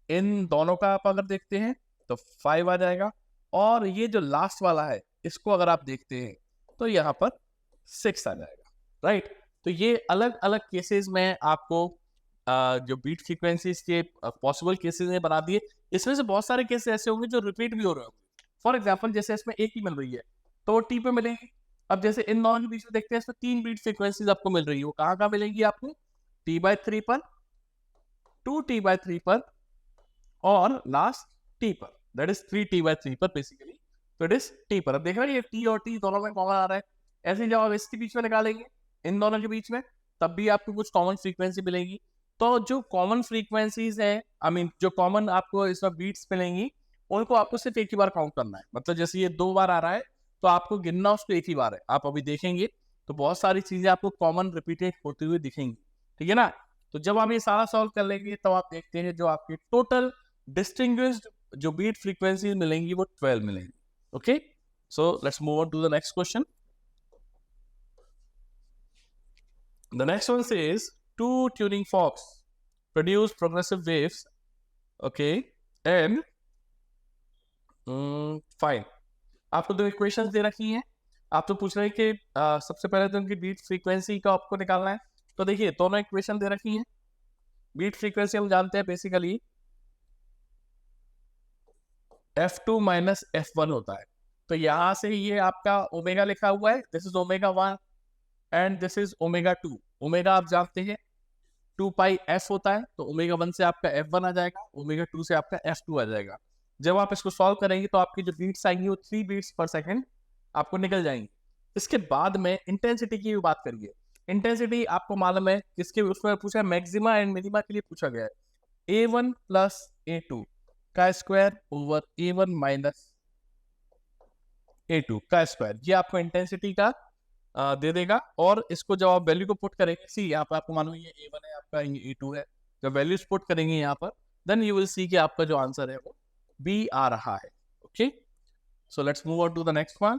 इन दोनों का आप अगर देखते हैं तो 5 आ जाएगा, और ये जो लास्ट वाला है इसको अगर आप देखते हैं तो यहाँ पर 6 आ जाएगा, राइट। तो ये अलग अलग केसेस में आपको जो बीट फ्रीक्वेंसीज के पॉसिबल केसेस ने बना दिए। इसमें से बहुत सारे केसेस ऐसे होंगे जो रिपीट भी हो रहे होंगे। फॉर एग्जांपल जैसे इसमें एक ही मिल रही है तो वो टी पे मिलेगी। अब जैसे इन दोनों के बीच में देखते हैं इसमें 3 बीट फ्रीक्वेंसीज आपको मिल रही है, वो कहाँ मिलेंगी आपको, T/3 पर, 2T/3 पर और लास्ट T पर, दैट इज 3T/3 पर बेसिकली। तो इट इज T पर। अब देख रहे हैं ये T और T दोनों में कॉमन आ रहा है। ऐसे जब आप इसके बीच में निकालेंगे इन दोनों के बीच में तब भी आपको कुछ कॉमन फ्रीक्वेंसी मिलेगी। तो जो कॉमन फ्रीक्वेंसीज है, आई मीन जो कॉमन आपको इसमें बीट्स मिलेंगी उनको आपको सिर्फ एक ही बार काउंट करना है। मतलब जैसे ये 2 बार आ रहा है तो आपको गिनना उसको एक ही बार है। आप अभी देखेंगे तो बहुत सारी चीजें आपको कॉमन रिपीटेड होती हुई दिखेंगी, ठीक है ना। तो जब आप ये सारा सॉल्व कर लेंगे तो आप देखते हैं जो आपके टोटल डिस्टिंग्विश्ड जो बीट फ्रीक्वेंसी मिलेंगी वो 12 मिलेंगी। Okay, so let's move on to the next question. The next one says 2 tuning forks produce progressive waves, okay, and fine. आपको 2 इक्वेशंस दे रखी हैं। आप तो पूछ रहे हैं कि सबसे पहले तो उनकी बीट फ्रीक्वेंसी का आपको निकालना है। तो देखिए दोनों इक्वेशन दे रखी हैं। बीट फ्रीक्वेंसी हम जानते हैं बेसिकली F2 - F1 होता है। तो यहाँ से ये आपका ओमेगा लिखा हुआ है, this is ω1 and this is ω2। Omega आप जानते हैं 2πf होता है, तो ω1 से आपका F1 आ जाएगा, ω2 से आपका F2 आ जाएगा। जब आप इसको सॉल्व करेंगे तो आपकी जो बीट्स आएंगी वो 3 बीट्स पर सेकंड आपको निकल जाएंगी। इसके बाद में इंटेंसिटी की भी बात करिए। इंटेंसिटी आपको मालूम है किसके, उसमें पूछा मैक्सिमा एंड मिनिमा के लिए पूछा गया है। A1 + A2 का स्क्वायर ओवर A1 - A2 का स्क्वायर, ये आपको इंटेंसिटी का दे देगा। और इसको जब आप वैल्यू को पुट करेंगे, सी यहाँ पर आपको मालूम ये A1 है आपका, ये A2 है, जब वैल्यूज पुट करेंगे यहाँ पर देन यू विल सी कि आपका जो आंसर है वो B आ रहा है। Okay, so let's move on to the next one.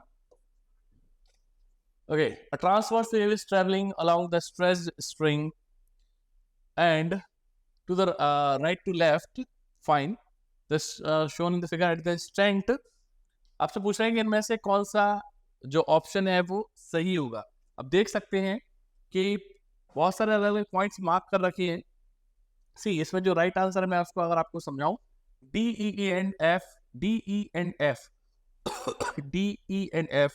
Okay, a transverse wave is traveling along the stretched string and to the right to left, find this shown in the figure at the strength. आपसे पूछ रहे हैं कि इनमें से कौन सा जो ऑप्शन है वो सही होगा। अब देख सकते हैं कि बहुत सारे अलग अलग पॉइंट्स मार्क कर रखे हैं। सी इसमें जो राइट आंसर है मैं उसको अगर आपको समझाऊं, D E and F, D E and F, D E and F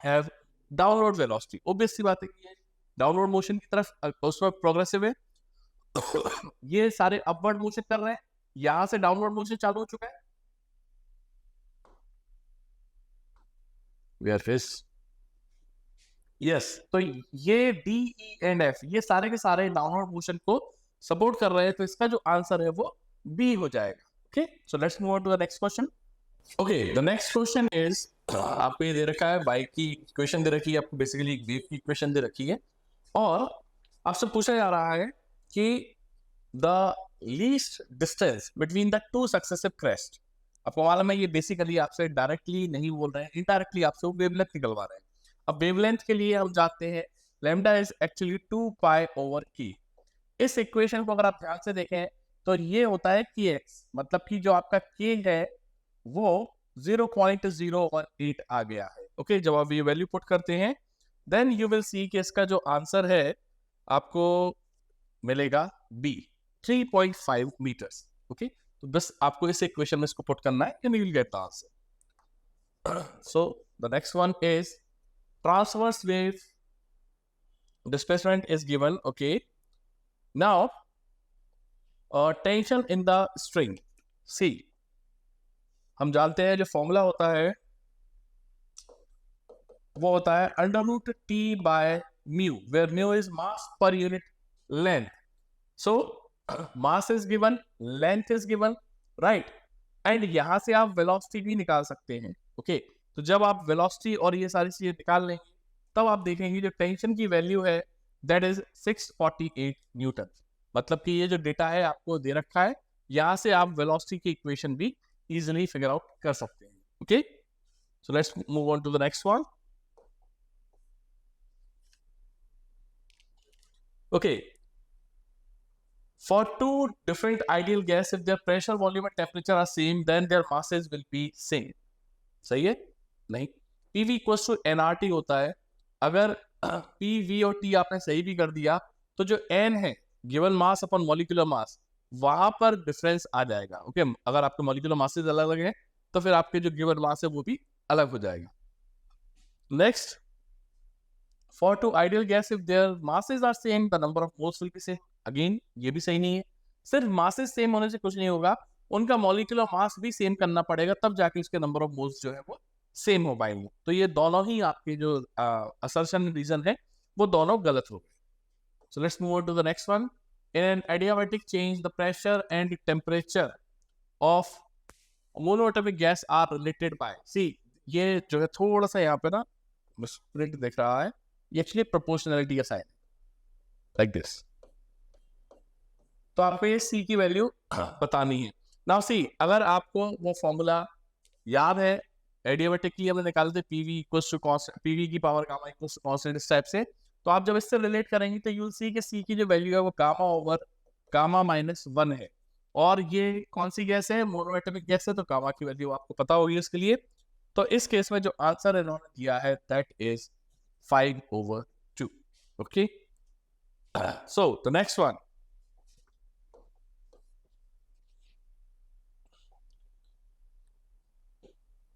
have downward velocity. Obvious सी बात है कि डाउनवर्ड मोशन की तरफ उसमें प्रोग्रेसिव है। ये सारे अपवर्ड मोशन कर रहे हैं, यहां से डाउनवर्ड मोशन चालू हो चुका है। Where is? Yes, तो ये डी ई एंड एफ ये सारे के सारे डाउनवर्ड मोशन को सपोर्ट कर रहे हैं, तो इसका जो आंसर है वो बी हो जाएगा। Okay, so let's move on to the next question. Okay, the next question is, आपको ये दे रखा है बाइक की इक्वेशन दे रखी है, आपको बेसिकली एक वेव की इक्वेशन दे रखी है, और आपसे पूछा जा रहा है कि the least distance between the two successive crest. आपको मालूम है ये बेसिकली आपसे डायरेक्टली नहीं बोल रहे हैं, इनडायरेक्टली आपसे वो वेवलेंथ निकलवा रहे हैं। अब वेवलेंथ के लिए हम जानते हैं lambda is actually 2 pi over की। इस इक्वेशन को अगर आप ध्यान से देखें तो ये होता है kx, मतलब कि जो आपका k है वो 0.018 आ गया है। ओके, जब आप ये वैल्यू पुट करते हैं देन यू विल सी कि इसका जो आंसर है आपको मिलेगा b 3.5 मीटर्स। ओके, तो बस आपको इस इक्वेशन में इसको पुट करना है and you will get the answer. So the next one is transverse wave displacement is given. Okay, now tension in the string. See, हम जानते हैं जो फॉर्मूला होता है वो होता है under root T by mu, where mu is mass per unit length. So mass is given, length is given, right, and यहां से आप वेलोसिटी भी निकाल सकते हैं। ओके, तो जब आप वेलोसिटी और ये सारी चीजें निकाल लेंगे तब आप देखेंगे जो टेंशन की वैल्यू है दैट इज 648 न्यूटन। मतलब कि ये जो डेटा है आपको दे रखा है, यहां से आप वेलोसिटी की इक्वेशन भी इजीली फिगर आउट कर सकते हैं। Okay, so let's move on to the next one. Okay, for two different ideal gas, if their pressure, volume and temperature are same, then their masses will be same. सही है? नहीं, PV equals to nRT होता है। अगर PV और T आपने सही भी कर दिया तो जो N है given mass upon molecular mass, वहां पर डिफरेंस आ जाएगा। ओके, अगर आपके मॉलिक्यूलर मासेस अलग अलग है तो फिर आपके जो गिवन मास है वो भी अलग हो जाएगा। Next, for two ideal gas if their masses are same the number of moles will be same. Again ये भी सही नहीं है, सिर्फ मासेस सेम होने से कुछ नहीं होगा, उनका मॉलिक्यूलर मास भी सेम करना पड़ेगा, तब जाके उसके नंबर ऑफ मोल्स जो है वो सेम हो पाएंगे। तो ये दोनों ही आपके जो असर्शन रीजन है वो दोनों गलत हो गए। So let's move on to the next one. In an adiabatic change the pressure and temperature of monoatomic gas are related by. See ये जो है थोड़ा सा यहाँ पे ना प्रिंट दिख रहा है, ये एक्चुअली प्रोपोर्शनलिटी का साइन लाइक दिस। तो आपको ये सी की वैल्यू बतानी है। नाउ सी, अगर आपको वो फॉर्मूला याद है एडियाबैटिक के लिए हमने निकाले थे PV equals to constant, PV की power gamma equals to constant, इस टाइप से, तो आप जब इससे रिलेट करेंगे तो यू विल सी कि सी की जो वैल्यू है वो गामा ओवर गामा -1 है, और ये कौन सी गैस है? मोनोएटॉमिक गैस है, तो गामा की वैल्यू आपको पता होगी इसके लिए। तो इस केस में जो आंसर इन्होंने दिया है that is 5/2। Okay, so the next one,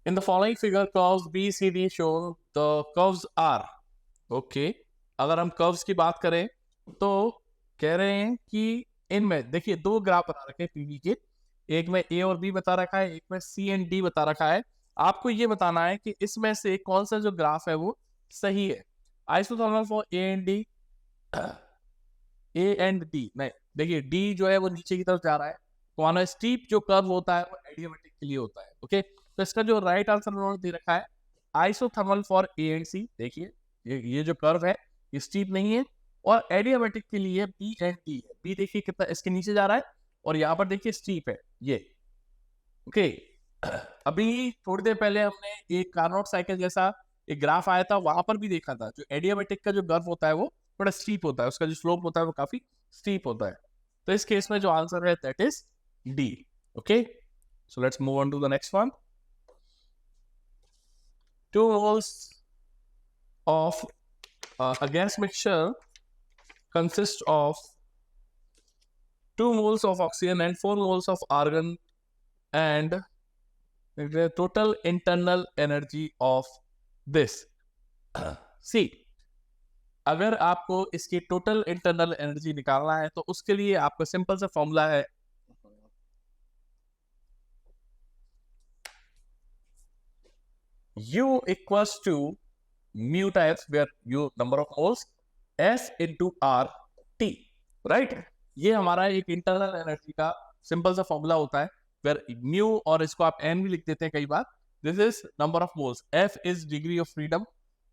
in the following figure curves B, C, D shown the curves are. Okay, अगर हम कर्व्स की बात करें तो कह रहे हैं कि इनमें देखिए दो ग्राफ बता रखे हैं PV के, एक में A और B बता रखा है, एक में C एंड D बता रखा है। आपको ये बताना है कि इसमें से कौन सा जो ग्राफ है वो सही है। Isothermal for A and D, A and D नहीं, देखिए D जो है वो नीचे की तरफ जा रहा है, तो मानो स्टीप जो कर्व होता है वो एडियाबैटिक के लिए होता है। ओके, तो इसका जो राइट आंसर उन्होंने दे रखा है isothermal for A and C। देखिए ये जो कर्व है ये स्टीप नहीं है, और एडियाबैटिक के लिए B एंड D है। B देखिए कितना इसके नीचे जा रहा है, और यहाँ पर देखिए स्टीप है ये। ओके, अभी थोड़ी देर पहले हमने एक कार्नोट साइकिल जैसा एक ग्राफ आया था, वहां पर भी देखा था जो एडियाबैटिक का जो कर्व होता है वो बड़ा स्टीप होता है, उसका जो स्लोप होता है वो काफी स्टीप होता है। तो इस केस में जो आंसर है that is D. Okay, so let's move on to the next one. 2 moles of a gas mixture consists of 2 moles of oxygen and 4 moles of argon, and the total internal energy of this. See, अगर आपको इसकी total internal energy निकालना है तो उसके लिए आपका simple सा फॉर्मूला है U equals to mu times where U number of moles S into R T, right. ये हमारा एक इंटरनल एनर्जी का सिंपल सा फॉर्मूला होता है वेयर म्यू, और इसको आप एन भी लिख देते हैं कई बार. This is number of moles, F is degree of freedom.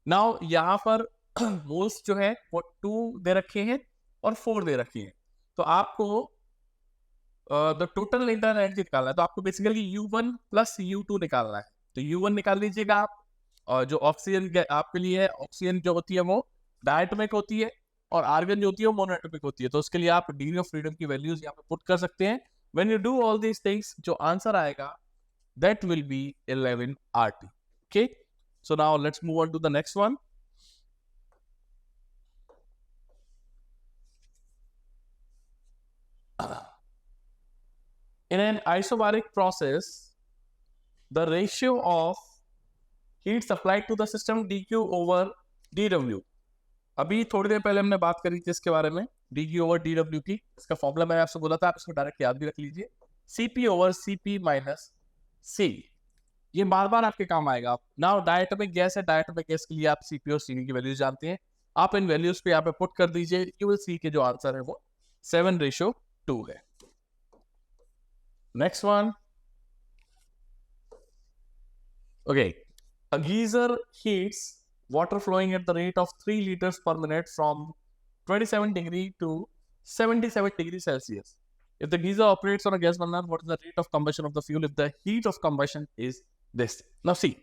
Now यहाँ पर मोल्स जो है वो 2 दे रखे हैं और 4 दे रखे हैं. तो आपको द टोटल इंटरनल एनर्जी निकालना है, तो आपको बेसिकली U1 प्लस U2 निकालना है. तो U1 निकाल लीजिएगा आप. और जो ऑक्सीजन आपके लिए है, ऑक्सीजन जो होती है वो डायटोमिक होती है और आर्गन जो होती है वो मोनोएटॉमिक होती है. तो उसके लिए आप डिग्री ऑफ फ्रीडम की वैल्यूज यहाँ पे पुट कर सकते हैं. When you do all these things, जो आंसर आएगा that will be 11 RT. Okay, so now let's move on to the next one. In an isobaric process, the ratio of heat supplied to the system dQ over dW. अभी थोड़ी देर पहले हमने बात करी थी इसके बारे में, dQ over dW की. इसका फॉर्मूला मैंने आपसे बोला था, आप इसको डायरेक्ट याद भी रख लीजिए. Cp over Cp minus C. ये बार बार आपके काम आएगा. नाउ डायटोमिक गैस है, डायटोमिक गैस के लिए आप Cp और Cv की वैल्यूज जानते हैं. आप इन वैल्यूज पे यहाँ पे पुट कर दीजिए. यू विल सी के जो आंसर है वो 7:2 है. Next one. Okay, a geyser heats water flowing at the rate of 3 liters per minute from 27 degree to 77 degrees Celsius. If the geyser operates on a gas burner, what is the rate of combustion of the fuel if the heat of combustion is this? Now see,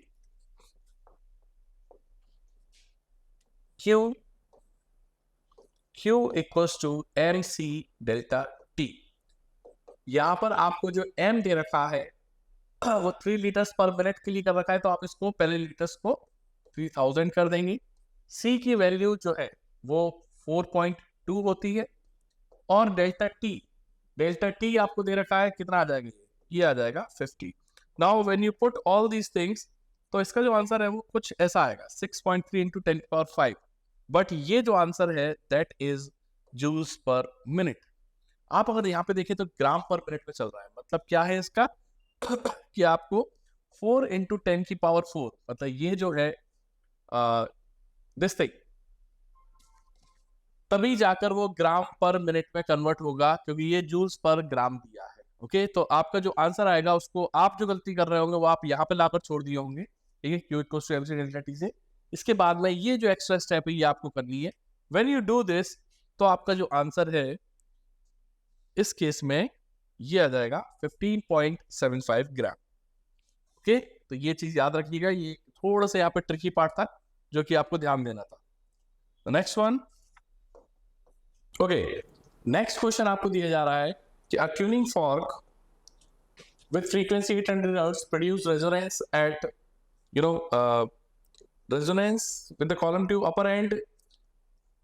Q equals to mc delta T. यहाँ पर आपको जो m दे रखा है वो 3 litres पर minute के लिए कर रखा है, तो आप इसको पहले लीटर्स को 3000 कर देंगे. C की वैल्यू जो है वो 4.2 होती है. और डेल्टा टी आपको दे रखा है कितना आ जाएगा, ये आ जाएगा 50. Now when you put all these things, तो इसका जो आंसर है वो कुछ ऐसा आएगा 6.3 into 10⁵. बट ये जो आंसर है that is joules per minute. आप अगर यहाँ पे देखें तो ग्राम पर मिनट में चल रहा है. मतलब क्या है इसका कि आपको 4 into 10⁴, मतलब ये जो है दिस थिंग, तभी जाकर वो ग्राम पर मिनट में कन्वर्ट होगा, क्योंकि ये जूल्स पर ग्राम दिया है. ओके, तो आपका जो आंसर आएगा उसको आप जो गलती कर रहे होंगे वो आप यहाँ पे लाकर छोड़ दिए होंगे. ठीक है, Q equals to mc delta T से. इसके बाद में ये जो एक्स्ट्रा स्टेप है ये आपको करनी है. व्हेन यू डू दिस, तो आपका जो आंसर है इस केस में ये आ जाएगा 15.75 ग्राम. ओके, तो ये चीज याद रखिएगा. ये थोड़ा सा यहाँ पे ट्रिकी पार्ट था जो कि आपको ध्यान देना था. Next one. Okay, next question आपको दिया जा रहा है कि a tuning fork with frequency 800 Hz produce resonance at resonance with the column tube upper end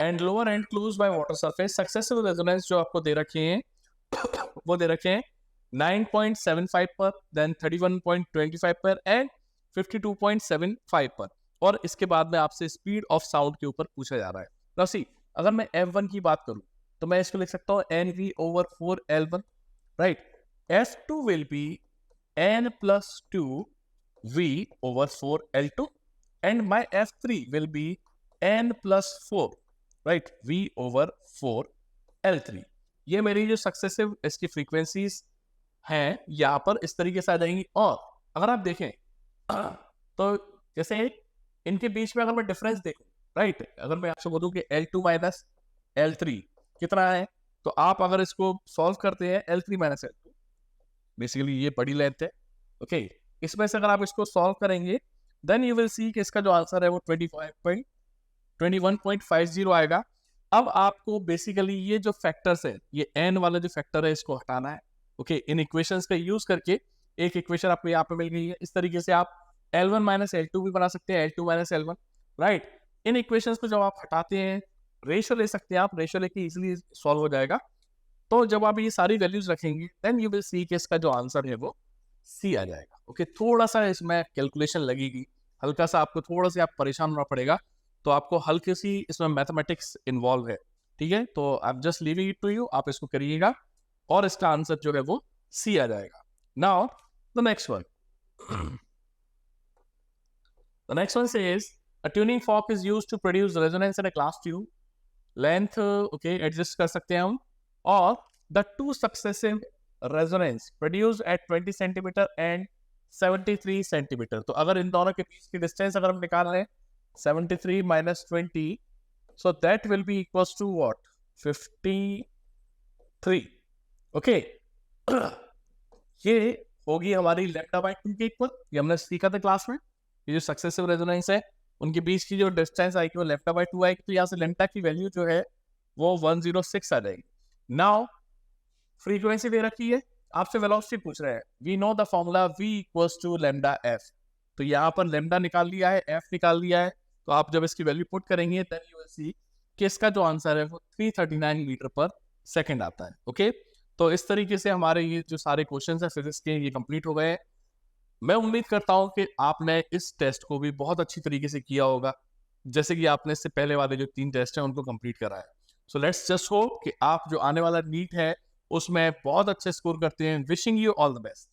and lower end closed by water surface. Successive resonance जो आपको दे रखे हैं वो दे रखे हैं 9.75 पर, देन 31.25 पर एंड 52.75 पर. और इसके बाद में आपसे स्पीड ऑफ साउंड के ऊपर पूछा जा रहा है. नाउ सी, अगर मैं F1 की बात करूं तो मैं इसको लिख सकता हूं NV over 4L1, right. F2 will be N plus 2V over 4L2 and my F3 will be N plus 4, right, V over 4L3. ये मेरी जो सक्सेसिव इसकी फ्रीक्वेंसीज हैं यहाँ पर इस तरीके से आ जाएंगी. और अगर आप देखें तो जैसे इनके बीच में अगर मैं डिफरेंस देखूं, राइट, अगर मैं आपसे बोलूं कि L2 माइनस L3 कितना है, तो आप अगर इसको सॉल्व करते हैं L3 माइनस L2, बेसिकली ये बड़ी लेंथ है. ओके, इसमें से अगर आप इसको सॉल्व करेंगे देन यू विल सी कि इसका जो आंसर है वो 21.50 आएगा. अब आपको बेसिकली ये जो फैक्टर्स है, ये n वाला जो फैक्टर है इसको हटाना है। ओके, इन इक्वेशंस का यूज करके एक इक्वेशन आपको यहाँ पे मिल गई है। इस तरीके से आप L1 माइनस L2 भी बना सकते हैं, L2 माइनस L1, राइट। इन इक्वेशंस को जब आप हटाते हैं, रेशियो ले सकते हैं आप, रेशियो लेके इजिली सॉल्व हो जाएगा। तो जब आप ये सारी वैल्यूज रखेंगे देन यू विल सी कि इसका जो आंसर है वो सी आ जाएगा। ओके, थोड़ा सा इसमें कैलकुलेशन लगेगी, हल्का सा आपको थोड़ा सा आप परेशान होना पड़ेगा, तो आपको हल्की सी इसमें मैथमेटिक्स इन्वॉल्व है, ठीक है। तो आप just leaving it to you, आप इसको करिएगा और इसका आंसर जो है वो सी आ जाएगा। Now the next one, the next one says a tuning fork is used to produce resonance in a glass tube, length okay adjust कर सकते हैं हम, और the two successive resonance produced at 20 centimeter and 73 centimeter। तो अगर इन दोनों के बीच की डिस्टेंस अगर हम निकाल रहे हैं 73 minus 20, so that will be equals to what, 53। Okay, ये होगी हमारी लैम्डा बाय 2 के इक्वल, ये हमने सीखा था क्लास में। ये जो सक्सेसिव रेजोनेंस है उनके बीच की जो डिस्टेंस आएगी वो लैम्डा बाय 2 आएगी, तो यहाँ से लैम्डा की वैल्यू जो है वो 106 आ जाएगी। नाउ फ्रीक्वेंसी दे रखी है, आपसे वेलोसिटी पूछ रहे हैं। We know the formula v equals to lambda f, तो यहाँ पर लैम्डा निकाल लिया है, f निकाल लिया है, तो आप जब इसकी वैल्यू पुट करेंगे देन यू विल सी कि इसका जो आंसर है वो 339 मीटर पर सेकंड आता है। ओके, तो इस तरीके से हमारे ये जो सारे क्वेश्चंस हैं फिजिक्स के ये कंप्लीट हो गए हैं। मैं उम्मीद करता हूँ कि आपने इस टेस्ट को भी बहुत अच्छी तरीके से किया होगा, जैसे कि आपने इससे पहले वाले जो 3 टेस्ट हैं उनको कंप्लीट करा है। सो लेट्स जस्ट होप कि आप जो आने वाला नीट है उसमें बहुत अच्छे स्कोर करते हैं। Wishing you all the best.